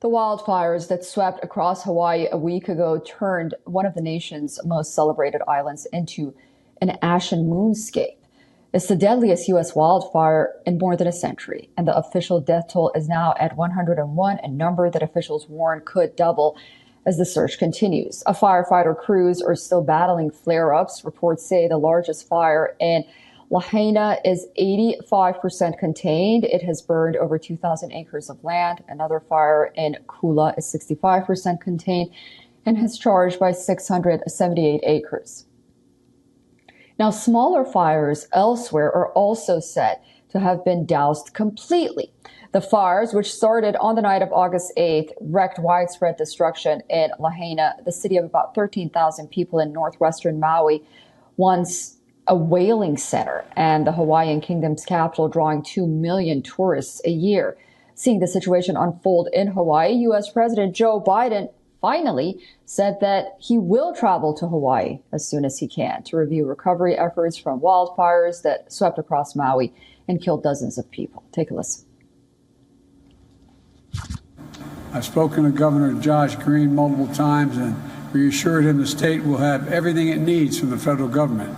The wildfires that swept across Hawaii a week ago turned one of the nation's most celebrated islands into an ashen moonscape. It's the deadliest U.S. wildfire in more than a century, and the official death toll is now at 101, a number that officials warn could double as the search continues. Firefighter crews are still battling flare-ups. Reports say the largest fire in Lahaina is 85% contained. It has burned over 2,000 acres of land. Another fire in Kula is 65% contained and has charged by 678 acres. Now, smaller fires elsewhere are also said to have been doused completely. The fires, which started on the night of August 8th, wreaked widespread destruction in Lahaina, the city of about 13,000 people in northwestern Maui, once a whaling center and the Hawaiian Kingdom's capital, drawing 2 million tourists a year. Seeing the situation unfold in Hawaii, U.S. President Joe Biden finally said that he will travel to Hawaii as soon as he can to review recovery efforts from wildfires that swept across Maui and killed dozens of people. Take a listen. I've spoken to Governor Josh Green multiple times and reassured him the state will have everything it needs from the federal government.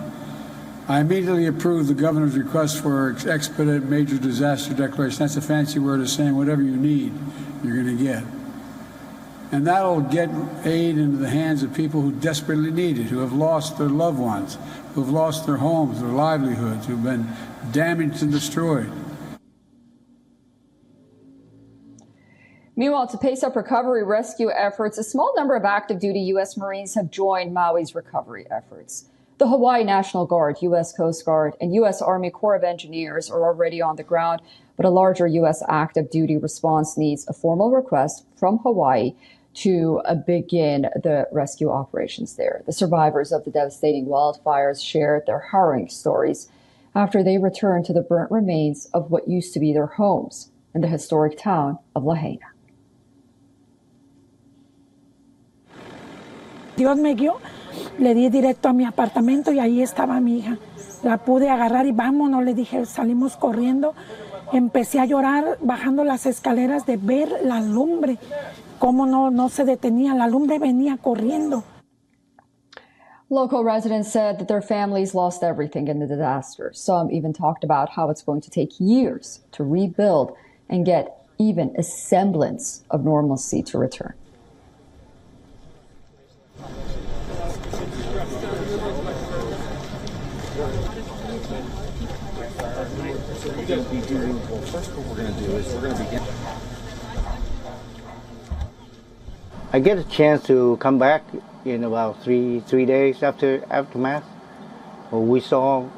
I immediately approved the governor's request for expedited major disaster declaration. That's a fancy word of saying whatever you need, you're going to get. And that'll get aid into the hands of people who desperately need it, who have lost their loved ones, who have lost their homes, their livelihoods, who've been damaged and destroyed. Meanwhile, to pace up recovery rescue efforts, a small number of active duty U.S. Marines have joined Maui's recovery efforts. The Hawaii National Guard, U.S. Coast Guard, and U.S. Army Corps of Engineers are already on the ground, but a larger U.S. active duty response needs a formal request from Hawaii to begin the rescue operations there. The survivors of the devastating wildfires shared their harrowing stories after they returned to the burnt remains of what used to be their homes in the historic town of Lahaina. Dios me guió, le di directo a mi apartamento y ahí estaba mi hija. La pude agarrar y vámonos, le dije, salimos corriendo. Empecé a llorar bajando las escaleras de ver la lumbre, cómo no se detenía, la lumbre venía corriendo. Local residents said that their families lost everything in the disaster. Some even talked about how it's going to take years to rebuild and get even a semblance of normalcy to return. First, what we're going to do is we're going to begin. I get a chance to come back in about three days after aftermath. Well, we saw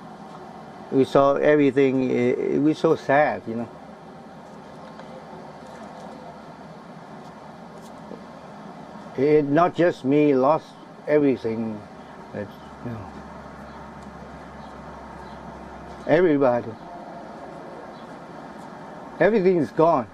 everything. It was so sad, you know. Not just me lost everything, but you know, everybody. Everything is gone.